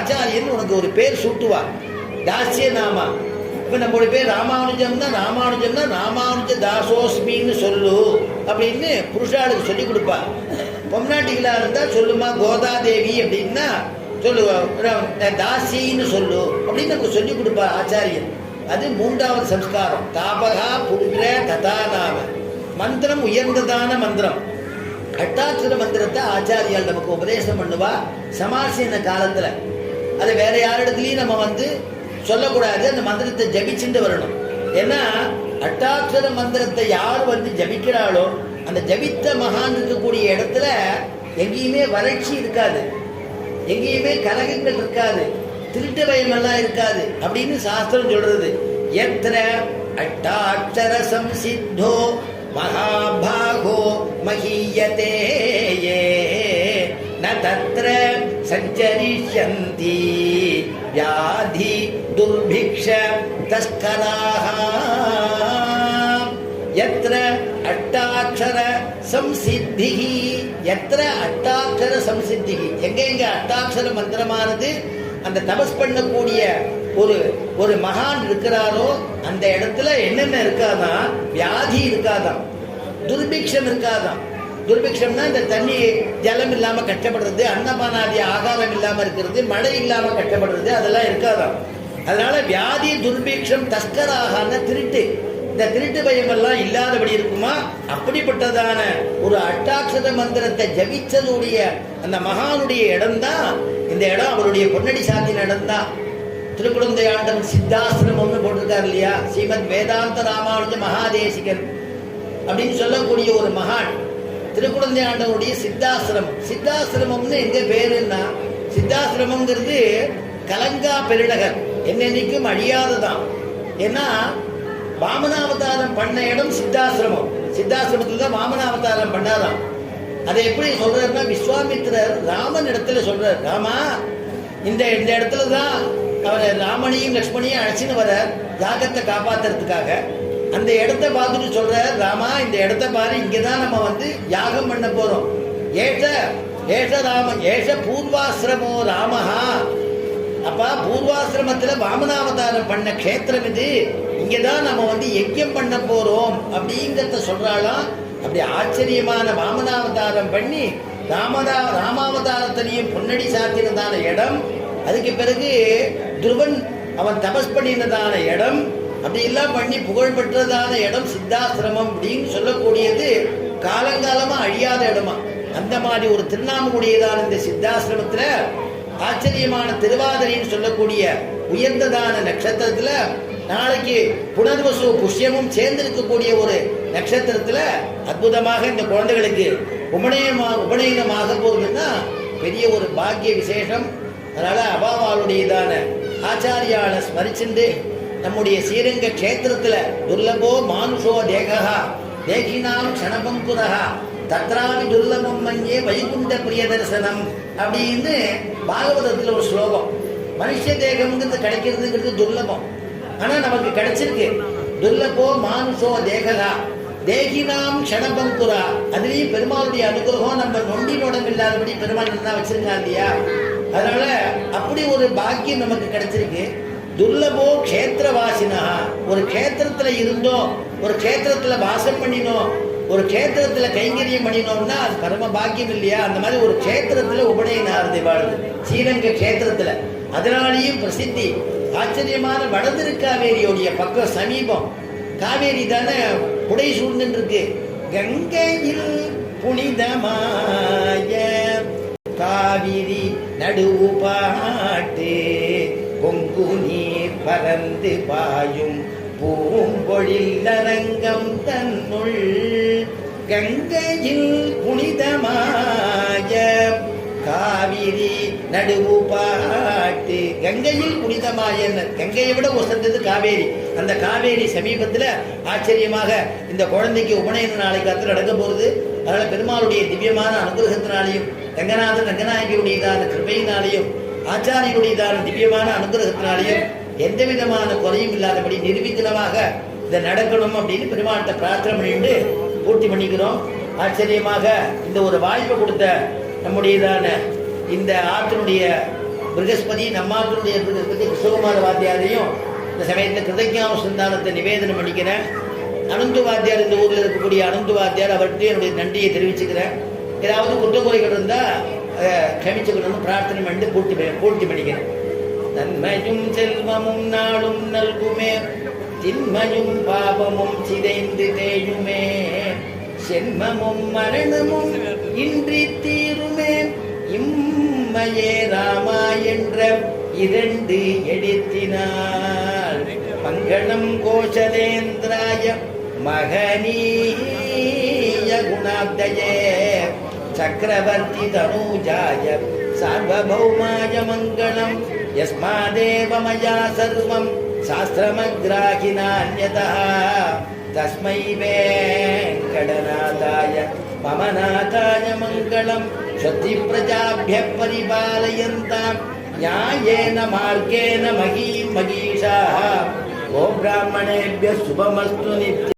ஆச்சாரியன் உனக்கு ஒரு பேர் சூட்டுவா, தாசிய நாமா. இப்போ நம்மளுடைய பேர் ராமானுஜம்னா ராமானுஜ தாசோஸ்மின்னு சொல்லு அப்படின்னு புருஷாளுக்கு சொல்லி கொடுப்பா. பொம்நாட்டிகளாக இருந்தால் சொல்லுமா கோதாதேவி அப்படின்னா சொல்லுவா, தாசின்னு சொல்லு அப்படின்னு நமக்கு சொல்லி கொடுப்பா ஆச்சாரியன். அது மூன்றாவது சம்ஸ்காரம். தாபகா புருஷ கதாநாம மந்திரம், உயர்ந்ததான மந்திரம். அட்டாட்சர மந்திரத்தை ஆச்சாரியால் நமக்கு உபதேசம் பண்ணுவா சமாசீன காலத்தில். அதை வேற யாரிடத்துலையும் நம்ம சொல்லக்கூடாது. அந்த மந்திரத்தை ஜபிச்சுட்டு வரணும். ஏன்னா அட்டாட்சர மந்திரத்தை யார் ஜபிக்கிறாளோ அந்த ஜபித்த மகான் இருக்கக்கூடிய இடத்துல எங்கேயுமே வறட்சி இருக்காது, எங்கேயுமே கலகங்கள் இருக்காது, திருட்டு பயமெல்லாம் இருக்காது அப்படின்னு சாஸ்திரம் சொல்றது. எத்திர அட்டாட்சர சம்சித்தோ மகாபாகோ மஹீயதே ந தத்ர சஞ்சரிஷ்யந்தி வியாதி துர்பிக்ஷ தஸ்கராஹ. யத்ர அட்டாட்சர சம்சித்திஹி, யத்ர அட்டாட்சர சம்சித்திஹி, எங்க அட்டாட்சர மந்திரமானது அந்த தபஸ் பண்ணக்கூடிய ஒரு மகான் இருக்கிறாரோ அந்த இடத்துல என்னென்ன இருக்காதான், வியாதி இருக்காதான், துர்பிக்ஷம் இருக்காதான். துர்பிக்ஷம்னா இந்த தண்ணி ஜலம் இல்லாம கஷ்டப்படுறது, அன்னபானாதி ஆகாரம் இல்லாம இருக்கிறது, மழை இல்லாம கஷ்டப்படுறது, அதெல்லாம் இருக்காதான். அதனால வியாதி துர்பிக்ஷம் தஸ்கராகான திருட்டு, இந்த திருட்டு பயம் எல்லாம் இல்லாதபடி இருக்குமா. அப்படிப்பட்டதான ஒரு அட்டாட்சர மந்திரத்தை ஜபிச்சதுடைய அந்த மகானுடைய இடம்தான் இந்த இடம். அவருடைய பொன்னடி சாத்தின இடம் தான். திருக்குழந்தை ஆண்டவன் சித்தாசிரமம்னு போட்டிருக்காரு இல்லையா, ஸ்ரீமத் வேதாந்த ராமானுஜ மகாதேசிகன் அப்படின்னு சொல்லக்கூடிய ஒரு மகான் திருக்குழந்தை ஆண்டவனுடைய சித்தாசிரமம். சித்தாசிரமம்னு எங்க பேருன்னா, சித்தாசிரமம்ங்கிறது கலங்கா பெருநகர், என்னென்னைக்கும் அழியாததான். ஏன்னா வாமனாவதாரம் பண்ண இடம் சித்தாசிரமம். சித்தாசிரமத்தில் தான் வாமனாவதாரம் பண்ணாதான். அதை எப்படி சொல்றாருன்னா, விஸ்வாமித்திரர் ராமன் இடத்துல சொல்றார், ராமா இந்த இடத்துல தான் அவர் ராமனையும் லக்ஷ்மணியும் அழைச்சின்னு வர யாகத்தை காப்பாத்துறதுக்காக. அந்த இடத்த பார்த்துட்டு சொல்றார், ராமா இந்த இடத்த பாரு, இங்கதான் நம்ம யாகம் பண்ண போறோம். ஏஷ ராமன் ஏஷ பூர்வாசிரமோ ராமஹா. அப்பா பூர்வாசிரமத்துல வாமனாவதாரம் பண்ண கஷேத்திரம் இது, இங்கதான் நம்ம யஜ்யம் பண்ண போறோம் அப்படிங்கிறத சொல்றாளாம். அப்படி ஆச்சரியமான வாமனாவதாரம் பண்ணி ராமாவதாரத்திலையும் பொன்னடி சாத்தினதான இடம். அதுக்கு பிறகு துருவன் அவன் தபஸ் பண்ணினதான இடம். அப்படி எல்லாம் பண்ணி புகழ் பெற்றதான இடம் சித்தாசிரமம் அப்படின்னு சொல்லக்கூடியது காலங்காலமா அழியாத இடமா. அந்த மாதிரி ஒரு திருநாமக்கூடியதான இந்த சித்தாசிரமத்துல ஆச்சரியமான திருவாதிரைன்னு சொல்லக்கூடிய உயர்ந்ததான நட்சத்திரத்துல நாளைக்கு புனர்வசு புஷ்யமும் சேர்ந்திருக்கக்கூடிய ஒரு நட்சத்திரத்துல அற்புதமாக இந்த குழந்தைகளுக்கு உபநயனமாக போகுதுன்னா பெரிய ஒரு பாக்கிய விசேஷம். அதனால அபாவாளுடையதான ஆச்சாரியால ஸ்மரிச்சுண்டு நம்முடைய ஸ்ரீரங்க கஷேத்திரத்துல துர்லபோ மானுஷோ தேகா தேகினாம் க்ஷணபங்குரஹா தத்ராமி துர்லபம் மன்யே வைகுண்ட பிரிய தரிசனம் அப்படின்னு பாகவதத்துல ஒரு ஸ்லோகம். மனுஷ தேகம்ங்கிறது கிடைக்கிறதுங்கிறது துர்லபம், ஆனா நமக்கு கிடைச்சிருக்கு. துர்லபோ மானுஷோ தேகா தேகினாம் க்ஷணபங்குரா. அதுலயும் பெருமாளுடைய அனுகிரகம் நம்ம நொண்டி நோடம் இல்லாதபடி பெருமாள் நல்லா வச்சிருக்காங்க இல்லையா. அதனால அப்படி ஒரு பாக்கியம் நமக்கு கிடைச்சிருக்கு. துர்லபோ க்ஷேத்திரவாசினா, ஒரு க்ஷேத்திரத்துல இருந்தோம், ஒரு க்ஷேத்திரத்துல வாசம் பண்ணினோம், ஒரு க்ஷேத்திரத்துல கைங்கரியம் பண்ணினோம்னா அது பரம பாக்கியம் இல்லையா. அந்த மாதிரி ஒரு க்ஷேத்திரத்துல உபநயனாரதி வாழுது ஸ்ரீரங்க க்ஷேத்திரத்துல. அதனாலேயும் பிரசித்தி. ஆச்சரியமான வடதிருக்காவேரியோடைய பக்கம் சமீபம் காவேரி தானே புடை சூழ்ந்து இருக்கு. கங்கையில் புனிதமாய காவிரி நடுவு பாட்டு பொங்கு நீர் பறந்து பாயும் பூம்பொழில் அரங்கம் தன்னுள். கங்கையில் புனிதமாய காவிரி நடுவு பாட்டு. கங்கையில் புனிதமாய, கங்கையை விட உசந்தது காவேரி. அந்த காவேரி சமீபத்தில் ஆச்சரியமாக இந்த குழந்தைக்கு உபநயன நாளைக்கு நடக்க போகுது. அதனால பெருமாளுடைய திவ்யமான அனுகிரகத்தினாலையும் ரங்கநாதன் ரங்கநாயகியுடையதான கிருபையினாலையும் ஆச்சாரியுடையதான திவ்யமான அனுகிரகத்தினாலையும் எந்த விதமான குறையும் இல்லாதபடி நிர்விঘ்னமாக இதை நடக்கணும் அப்படின்னு பெருமாள்கிட்ட பிரார்த்தனை பண்ணிட்டு பூர்த்தி பண்ணிக்கிறோம். ஆச்சரியமாக இந்த ஒரு வாய்ப்பை கொடுத்த நம்முடையதான இந்த ஆற்றினுடைய பிருகஸ்பதி நம்மாற்றுடைய பிருகஸ்பதி கிருஷ்ணகுமார வாத்தியாரையும் இந்த சமயத்தில் கிருதஜானுசந்தானத்தை நிவேதனம் பண்ணிக்கிறேன். அனந்து வாத்தியார் இந்த ஊரில் இருக்கக்கூடிய அனந்து வாத்தியார் அவர்கிட்ட என்னுடைய நன்றியை தெரிவிச்சுக்கிறேன். ஏதாவது குற்றக்குறைகள் இருந்தால் க்ஷமிச்சுக்கணும்னு பிரார்த்தனை பண்ணி பூர்த்தி பண்ணிக்கிறேன். நன்மையும் செல்வமும் நாளும் நல்குமே, தின்மையும் பாபமும் சிதைந்து தேயுமே, சென்மமும் மரணமும் இன்றி தீருமே, இம்மையே ராமா என்ற 2 எழுத்தினால் மங்களம் கோஷலேந்திராய மகனீய குணாப்தயே சக்கரவர்த்தி தனூஜாய சார்வபௌமாய மங்களம் யஸ்மாதேவ மயா சர்வம் சாஸ்திரமக்ராஹினான்யதா தஸ்மை வேங்கடநாதாய மம நாதாய மங்களம் ஸ்வஸ்தி பிரஜாभ्यः பரிபாலயந்தாம் न्यायेन मार्गेण महीं महीषाः। गो ब्राह्मणेभ्यः शुभमस्तु नित्यम्।